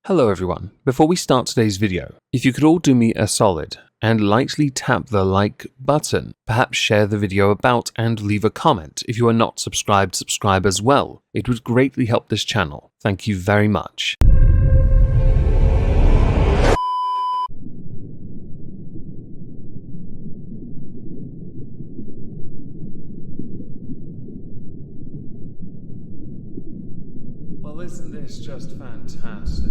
Hello everyone. Before we start today's video, if you could all do me a solid and lightly tap the like button, perhaps share the video about and leave a comment. If you are not subscribed, subscribe as well. It would greatly help this channel. Thank you very much. Well, isn't this just fantastic?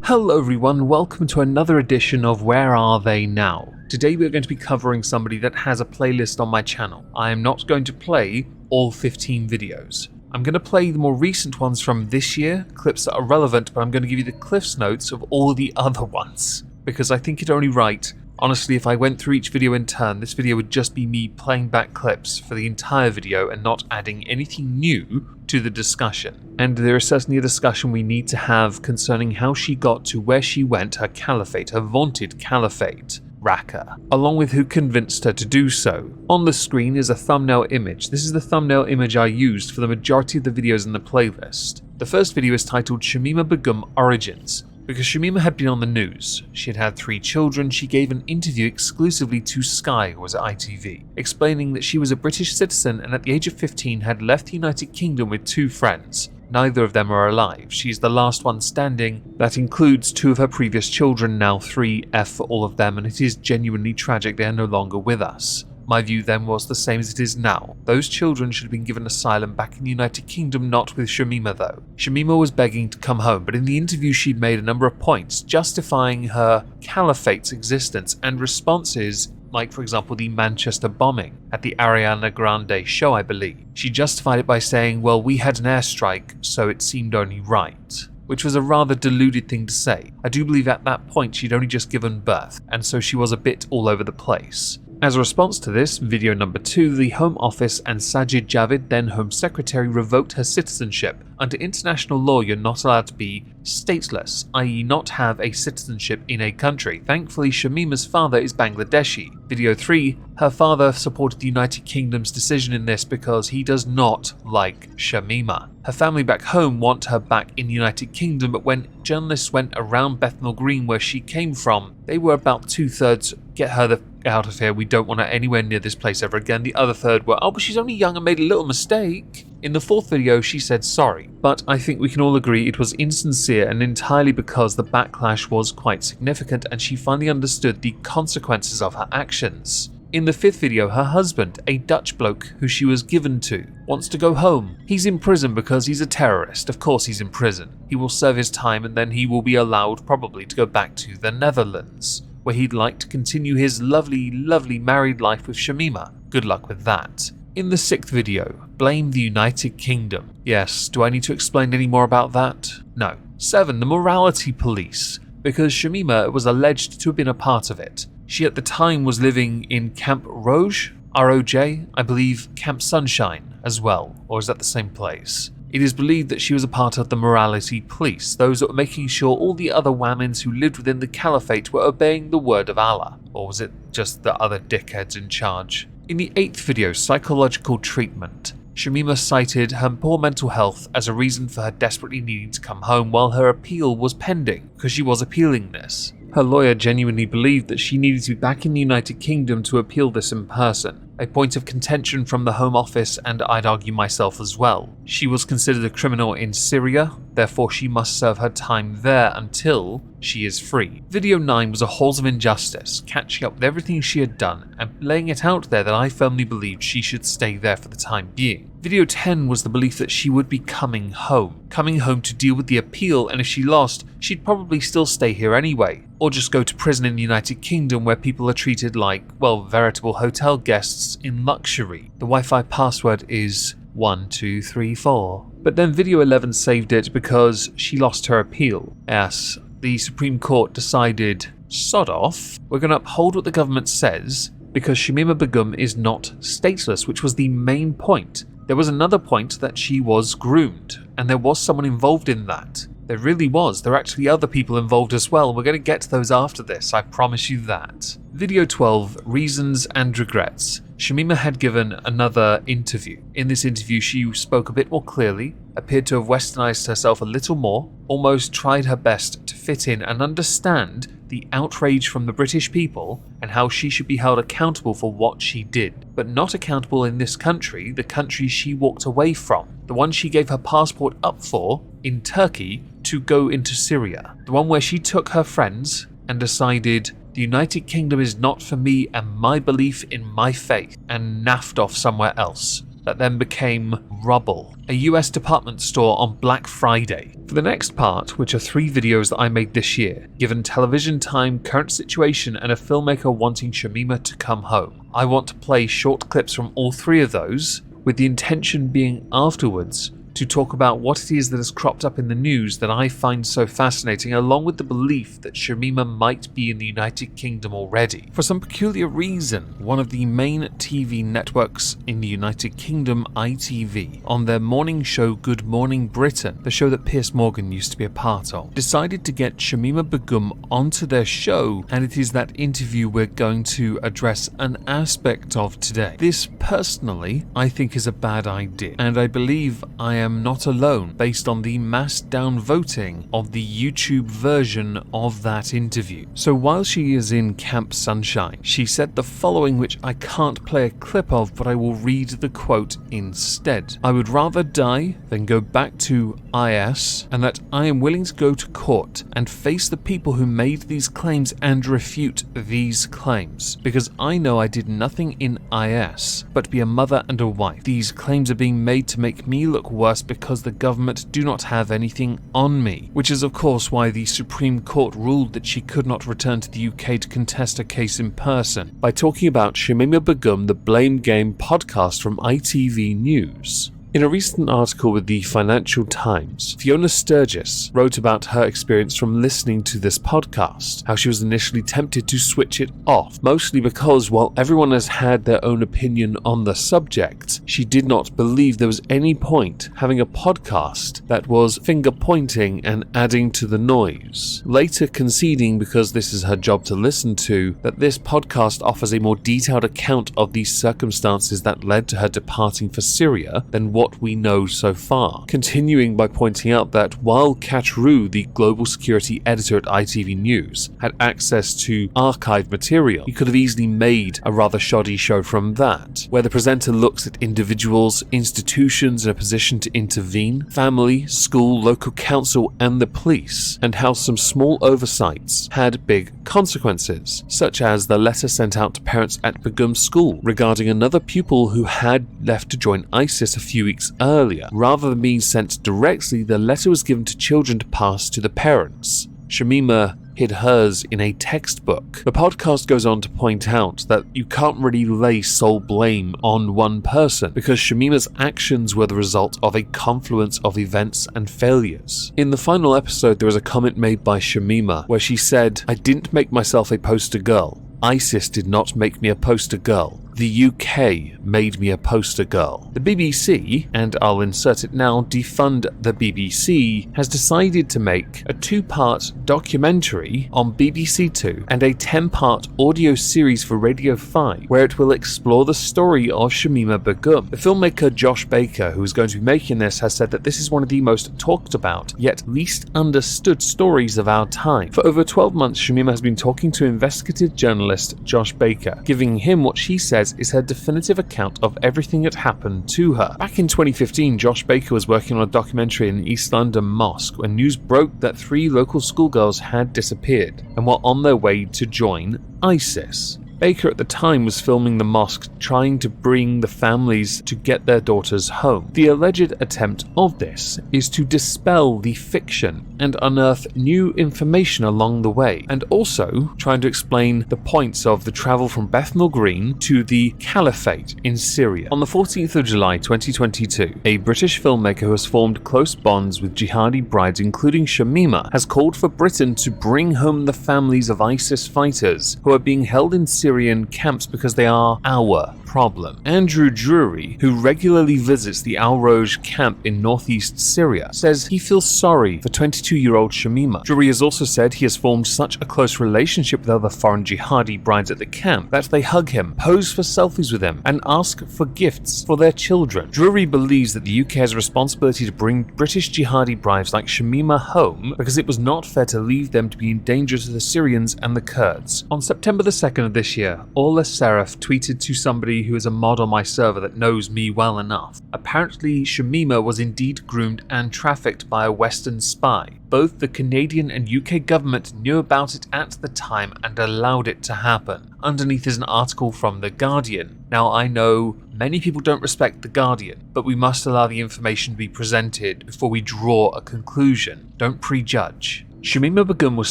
Hello everyone, welcome to another edition of Where Are They Now? Today we're going to be covering somebody that has a playlist on my channel. I am not going to play all 15 videos. I'm going to play the more recent ones from this year, clips that are relevant, but I'm going to give you the Cliff's Notes of all the other ones, because I think it only right. Honestly, if I went through each video in turn, this video would just be me playing back clips for the entire video and not adding anything new to the discussion. And there is certainly a discussion we need to have concerning how she got to where she went, her caliphate, her vaunted caliphate, Raqqa, along with who convinced her to do so. On the screen is a thumbnail image. This is the thumbnail image I used for the majority of the videos in the playlist. The first video is titled Shamima Begum Origins. Because Shamima had been on the news, she had had 3 children, she gave an interview exclusively to Sky, who was at ITV, explaining that she was a British citizen and at the age of 15 had left the United Kingdom with 2 friends. Neither of them are alive. She is the last one standing. That includes 2 of her previous children, now 3 F for all of them, and it is genuinely tragic they are no longer with us. My view then was the same as it is now. Those children should have been given asylum back in the United Kingdom, not with Shamima though. Shamima was begging to come home, but in the interview she'd made a number of points justifying her caliphate's existence and responses, like for example the Manchester bombing at the Ariana Grande show, I believe. She justified it by saying, well, we had an airstrike, so it seemed only right. Which was a rather deluded thing to say. I do believe at that point she'd only just given birth, and so she was a bit all over the place. As a response to this, video number 2, the Home Office and Sajid Javid, then Home Secretary, revoked her citizenship. Under international law, you're not allowed to be stateless, i.e. not have a citizenship in a country. Thankfully, Shamima's father is Bangladeshi. Video 3, her father supported the United Kingdom's decision in this because he does not like Shamima. Her family back home want her back in the United Kingdom, but when journalists went around Bethnal Green where she came from, they were about 2/3 get her out of here, we don't want her anywhere near this place ever again. The other third were, oh, but she's only young and made a little mistake. In the 4th video, she said sorry, but I think we can all agree it was insincere and entirely because the backlash was quite significant and she finally understood the consequences of her actions. In the 5th video, her husband, a Dutch bloke who she was given to, wants to go home. He's in prison because he's a terrorist. Of course he's in prison. He will serve his time and then he will be allowed probably to go back to the Netherlands, where he'd like to continue his lovely, lovely married life with Shamima. Good luck with that. In the 6th video, blame the United Kingdom. Yes, do I need to explain any more about that? No. 7, the morality police, because Shamima was alleged to have been a part of it. She at the time was living in Camp Rouge, ROJ, I believe Camp Sunshine as well, or is that the same place? It is believed that she was a part of the morality police, those that were making sure all the other Wamins who lived within the caliphate were obeying the word of Allah. Or was it just the other dickheads in charge? In the 8th video, psychological treatment, Shamima cited her poor mental health as a reason for her desperately needing to come home while her appeal was pending, because she was appealing this. Her lawyer genuinely believed that she needed to be back in the United Kingdom to appeal this in person, a point of contention from the Home Office and I'd argue myself as well. She was considered a criminal in Syria, therefore she must serve her time there until she is free. Video 9 was a Halls of Injustice, catching up with everything she had done and laying it out there that I firmly believed she should stay there for the time being. Video 10 was the belief that she would be coming home to deal with the appeal, and if she lost, she'd probably still stay here anyway, or just go to prison in the United Kingdom where people are treated like, well, veritable hotel guests in luxury. The Wi-Fi password is 1234. But then video 11 saved it because she lost her appeal. Yes, the Supreme Court decided, sod off, we're going to uphold what the government says because Shamima Begum is not stateless, which was the main point. There was another point that she was groomed, and there was someone involved in that. There really was. There are actually other people involved as well. We're going to get to those after this, I promise you that. Video 12, Reasons and Regrets. Shamima had given another interview. In this interview, she spoke a bit more clearly, appeared to have westernized herself a little more, almost tried her best to fit in and understand the outrage from the British people and how she should be held accountable for what she did, but not accountable in this country, the country she walked away from, the one she gave her passport up for in Turkey to go into Syria, the one where she took her friends and decided the United Kingdom is not for me and my belief in my faith, and naffed off somewhere else. That then became Rubble, a US department store on Black Friday. For the next part, which are 3 videos that I made this year, given television time, current situation, and a filmmaker wanting Shamima to come home, I want to play short clips from all 3 of those, with the intention being afterwards to talk about what it is that has cropped up in the news that I find so fascinating, along with the belief that Shamima might be in the United Kingdom already. For some peculiar reason, one of the main TV networks in the United Kingdom, ITV, on their morning show Good Morning Britain, the show that Piers Morgan used to be a part of, decided to get Shamima Begum onto their show, and it is that interview we're going to address an aspect of today. This, personally, I think is a bad idea, and I believe I am not alone based on the mass downvoting of the YouTube version of that interview. So while she is in Camp Sunshine, she said the following, which I can't play a clip of, but I will read the quote instead. "I would rather die than go back to IS, and that I am willing to go to court and face the people who made these claims and refute these claims, because I know I did nothing in IS but be a mother and a wife. These claims are being made to make me look worse because the government do not have anything on me," which is of course why the Supreme Court ruled that she could not return to the UK to contest a case in person, by talking about Shamima Begum, the Blame Game podcast from ITV News. In a recent article with the Financial Times, Fiona Sturgis wrote about her experience from listening to this podcast, how she was initially tempted to switch it off, mostly because while everyone has had their own opinion on the subject, she did not believe there was any point having a podcast that was finger-pointing and adding to the noise, later conceding, because this is her job to listen to, that this podcast offers a more detailed account of the circumstances that led to her departing for Syria than what we know so far, continuing by pointing out that while Katru, the global security editor at ITV News, had access to archived material, he could have easily made a rather shoddy show from that, where the presenter looks at individuals, institutions in a position to intervene, family, school, local council and the police, and how some small oversights had big consequences, such as the letter sent out to parents at Begum School regarding another pupil who had left to join ISIS a few weeks earlier. Rather than being sent directly, the letter was given to children to pass to the parents. Shamima hid hers in a textbook. The podcast goes on to point out that you can't really lay sole blame on one person, because Shamima's actions were the result of a confluence of events and failures. In the final episode, there was a comment made by Shamima where she said, "I didn't make myself a poster girl. ISIS did not make me a poster girl. The UK made me a poster girl." The BBC, and I'll insert it now, defund the BBC, has decided to make a 2-part documentary on BBC Two and a 10-part audio series for Radio 5, where it will explore the story of Shamima Begum. The filmmaker Josh Baker, who is going to be making this, has said that this is one of the most talked about, yet least understood stories of our time. For over 12 months, Shamima has been talking to investigative journalist Josh Baker, giving him what she says is her definitive account of everything that happened to her. Back in 2015, Josh Baker was working on a documentary in an East London mosque when news broke that 3 local schoolgirls had disappeared and were on their way to join ISIS. Baker at the time was filming the mosque, trying to bring the families to get their daughters home. The alleged attempt of this is to dispel the fiction and unearth new information along the way, and also trying to explain the points of the travel from Bethnal Green to the Caliphate in Syria. On the 14th of July 2022, a British filmmaker who has formed close bonds with jihadi brides, including Shamima, has called for Britain to bring home the families of ISIS fighters who are being held in Syria Syrian camps because they are our problem. Andrew Drury, who regularly visits the Al-Roj camp in northeast Syria, says he feels sorry for 22-year-old Shamima. Drury has also said he has formed such a close relationship with other foreign jihadi brides at the camp that they hug him, pose for selfies with him, and ask for gifts for their children. Drury believes that the UK has a responsibility to bring British jihadi brides like Shamima home because it was not fair to leave them to be in danger to the Syrians and the Kurds. On September the 2nd of this year, Orla Seraph tweeted to somebody who is a mod on my server that knows me well enough. Apparently, Shamima was indeed groomed and trafficked by a Western spy. Both the Canadian and UK government knew about it at the time and allowed it to happen. Underneath is an article from The Guardian. Now, I know many people don't respect The Guardian, but we must allow the information to be presented before we draw a conclusion. Don't prejudge. Shamima Begum was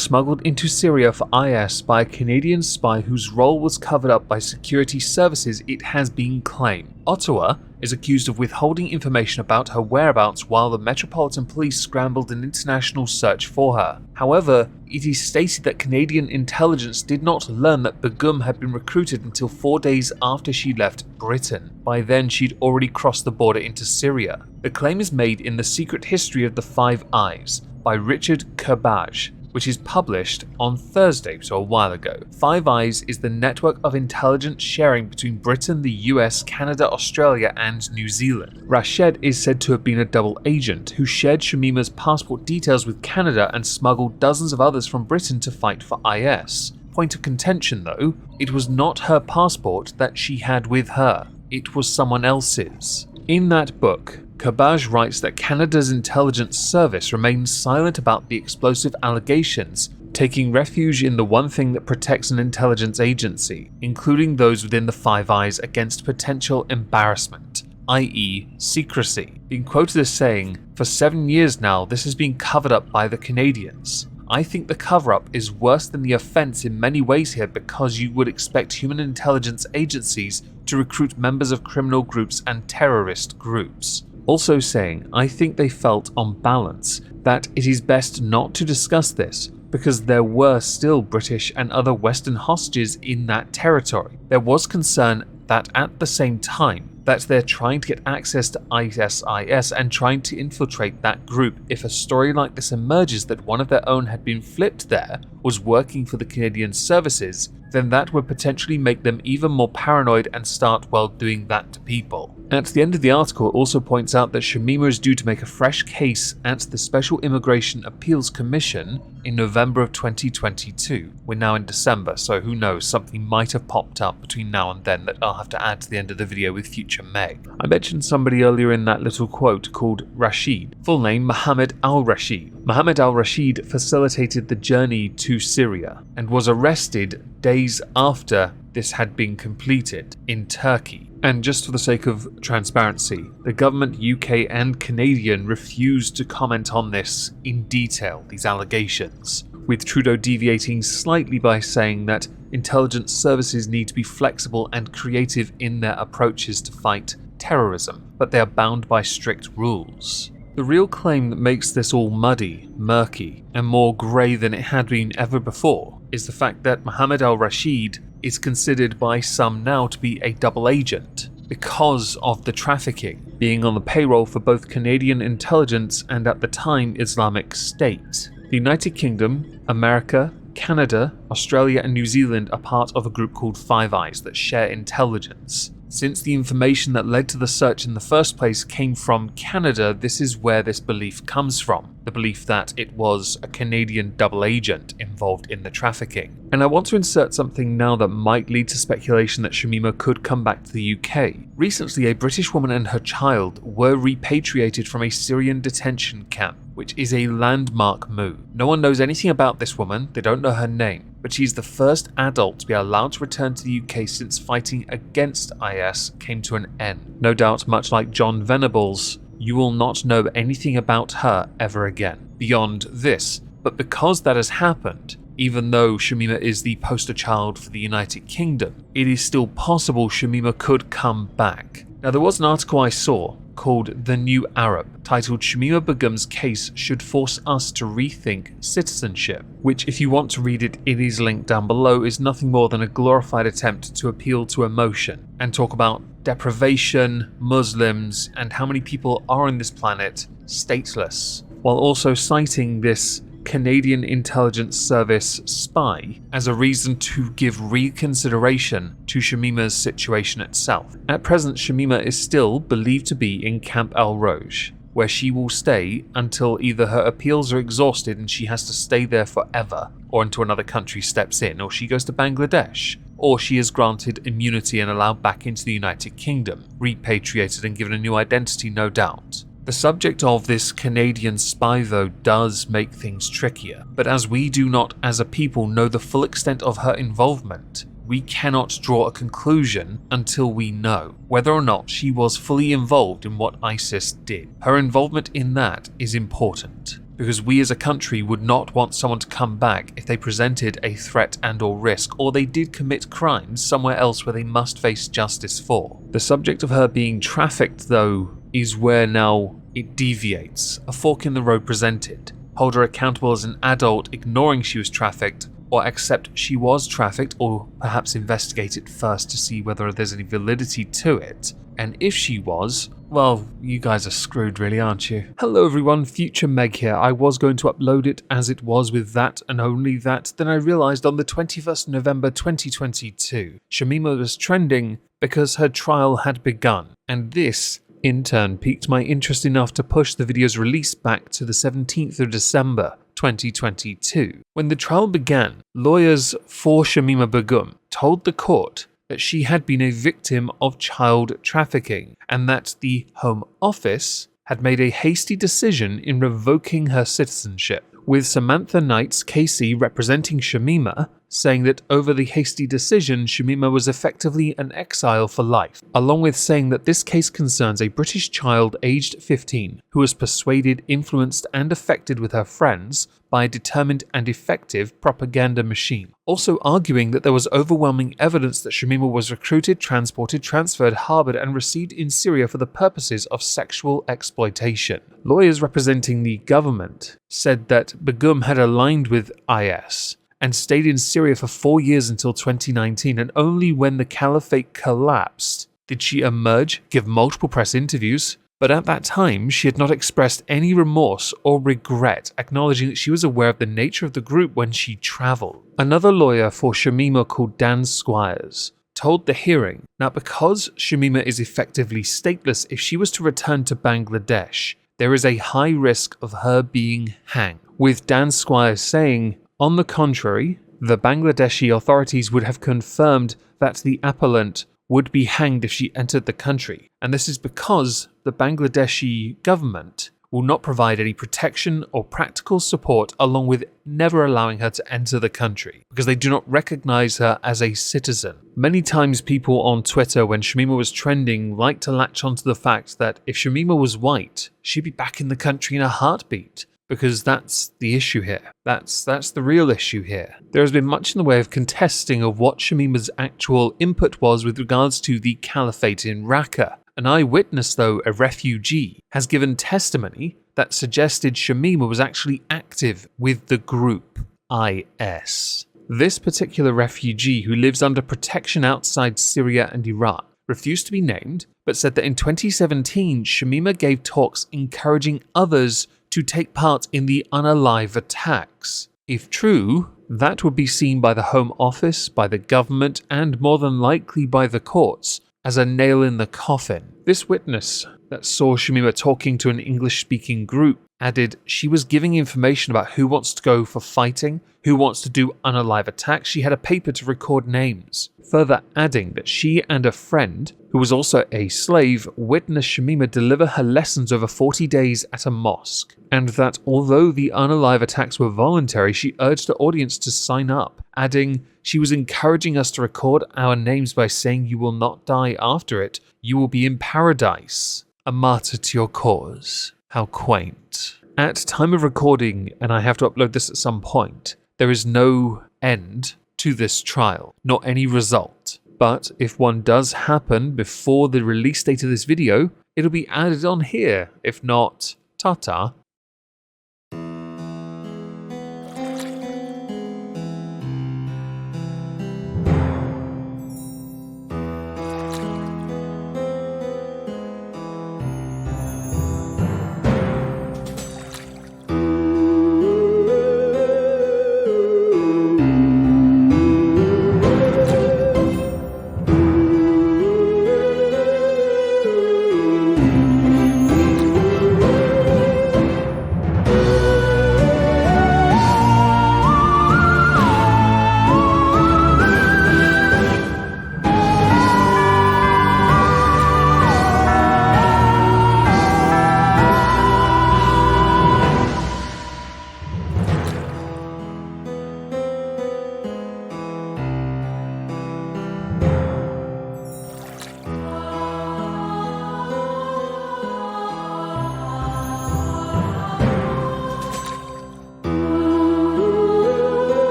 smuggled into Syria for IS by a Canadian spy whose role was covered up by security services, it has been claimed. Ottawa is accused of withholding information about her whereabouts while the Metropolitan Police scrambled an international search for her. However, it is stated that Canadian intelligence did not learn that Begum had been recruited until 4 days after she left Britain. By then, she'd already crossed the border into Syria. The claim is made in The Secret History of the Five Eyes by Richard Kerbaj, which is published on Thursday, so a while ago. Five Eyes is the network of intelligence sharing between Britain, the US, Canada, Australia, and New Zealand. Rashid is said to have been a double agent who shared Shamima's passport details with Canada and smuggled dozens of others from Britain to fight for IS. Point of contention though, it was not her passport that she had with her, it was someone else's. In that book, Kerbaj writes that Canada's intelligence service remains silent about the explosive allegations, taking refuge in the one thing that protects an intelligence agency, including those within the Five Eyes against potential embarrassment, i.e. secrecy. Being quoted as saying, "For 7 years now, this has been covered up by the Canadians. I think the cover-up is worse than the offence in many ways here because you would expect human intelligence agencies to recruit members of criminal groups and terrorist groups." Also saying, I think they felt on balance that it is best not to discuss this because there were still British and other Western hostages in that territory. There was concern that at the same time that they're trying to get access to ISIS and trying to infiltrate that group. If a story like this emerges that one of their own had been flipped there, was working for the Canadian services, then that would potentially make them even more paranoid and start, well, doing that to people. At the end of the article, it also points out that Shamima is due to make a fresh case at the Special Immigration Appeals Commission in November of 2022. We're now in December, so who knows, something might have popped up between now and then that I'll have to add to the end of the video with future Meg. I mentioned somebody earlier in that little quote called Rashid, full name Mohammed al-Rashid. Mohammed al-Rashid facilitated the journey to Syria and was arrested days after this had been completed in Turkey. And just for the sake of transparency, the government, UK and Canadian, refused to comment on this in detail, these allegations, with Trudeau deviating slightly by saying that intelligence services need to be flexible and creative in their approaches to fight terrorism, but they are bound by strict rules. The real claim that makes this all muddy, murky, and more grey than it had been ever before is the fact that Mohammed al-Rashid is considered by some now to be a double agent because of the trafficking, being on the payroll for both Canadian intelligence and at the time Islamic State. The United Kingdom, America, Canada, Australia and New Zealand are part of a group called Five Eyes that share intelligence. Since the information that led to the search in the first place came from Canada, this is where this belief comes from. The belief that it was a Canadian double agent involved in the trafficking. And I want to insert something now that might lead to speculation that Shamima could come back to the UK. Recently, a British woman and her child were repatriated from a Syrian detention camp, which is a landmark move. No one knows anything about this woman, they don't know her name, but she's the first adult to be allowed to return to the UK since fighting against IS came to an end. No doubt, much like John Venables, you will not know anything about her ever again, beyond this. But because that has happened, even though Shamima is the poster child for the United Kingdom, it is still possible Shamima could come back. Now, there was an article I saw called The New Arab, titled Shamima Begum's Case Should Force Us to Rethink Citizenship, which, if you want to read it, it is linked down below, is nothing more than a glorified attempt to appeal to emotion and talk about deprivation, Muslims, and how many people are on this planet stateless, while also citing this Canadian Intelligence Service spy as a reason to give reconsideration to Shamima's situation itself. At present, Shamima is still believed to be in Camp Al Roj, where she will stay until either her appeals are exhausted and she has to stay there forever, or until another country steps in, or she goes to Bangladesh, or she is granted immunity and allowed back into the United Kingdom, repatriated and given a new identity, no doubt. The subject of this Canadian spy, though, does make things trickier, but as we do not as a people know the full extent of her involvement, we cannot draw a conclusion until we know whether or not she was fully involved in what ISIS did. Her involvement in that is important, because we as a country would not want someone to come back if they presented a threat and/or risk, or they did commit crimes somewhere else where they must face justice for. The subject of her being trafficked, though, is where now it deviates, a fork in the road presented. Hold her accountable as an adult, ignoring she was trafficked, or accept she was trafficked, or perhaps investigate it first to see whether there's any validity to it. And if she was, well, you guys are screwed really, aren't you? Hello everyone, Future Meg here. I was going to upload it as it was with that and only that, then I realised on the 21st November 2022, Shamima was trending because her trial had begun, and this in turn piqued my interest enough to push the video's release back to the 17th of December 2022. When the trial began, lawyers for Shamima Begum told the court that she had been a victim of child trafficking and that the Home Office had made a hasty decision in revoking her citizenship, with Samantha Knight's KC representing Shamima, saying that over the hasty decision, Shamima was effectively an exile for life, along with saying that this case concerns a British child aged 15 who was persuaded, influenced and affected with her friends by a determined and effective propaganda machine. Also arguing that there was overwhelming evidence that Shamima was recruited, transported, transferred, harbored and received in Syria for the purposes of sexual exploitation. Lawyers representing the government said that Begum had aligned with IS and stayed in Syria for 4 years until 2019, and only when the caliphate collapsed did she emerge, give multiple press interviews, but at that time she had not expressed any remorse or regret, acknowledging that she was aware of the nature of the group when she travelled. Another lawyer for Shamima, called Dan Squires, told the hearing that because Shamima is effectively stateless, if she was to return to Bangladesh, there is a high risk of her being hanged, with Dan Squires saying, on the contrary, the Bangladeshi authorities would have confirmed that the appellant would be hanged if she entered the country, and this is because the Bangladeshi government will not provide any protection or practical support, along with never allowing her to enter the country, because they do not recognize her as a citizen. Many times people on Twitter, when Shamima was trending, like to latch onto the fact that if Shamima was white, she'd be back in the country in a heartbeat. Because that's the issue here. That's the real issue here. There has been much in the way of contesting of what Shamima's actual input was with regards to the caliphate in Raqqa. An eyewitness, though, a refugee, has given testimony that suggested Shamima was actually active with the group IS. This particular refugee, who lives under protection outside Syria and Iraq, refused to be named, but said that in 2017, Shamima gave talks encouraging others to take part in the unalive attacks. If true, that would be seen by the Home Office, by the government, and more than likely by the courts as a nail in the coffin. This witness that saw Shamima talking to an English-speaking group added she was giving information about who wants to go for fighting, who wants to do unalive attacks. She had a paper to record names, further adding that she and a friend, who was also a slave, witnessed Shamima deliver her lessons over 40 days at a mosque, and that although the unalive attacks were voluntary, she urged the audience to sign up, adding she was encouraging us to record our names by saying you will not die after it, you will be in paradise, a martyr to your cause. How quaint. At time of recording, and I have to upload this at some point, there is no end to this trial, nor any result. But if one does happen before the release date of this video, it'll be added on here. If not, ta-ta.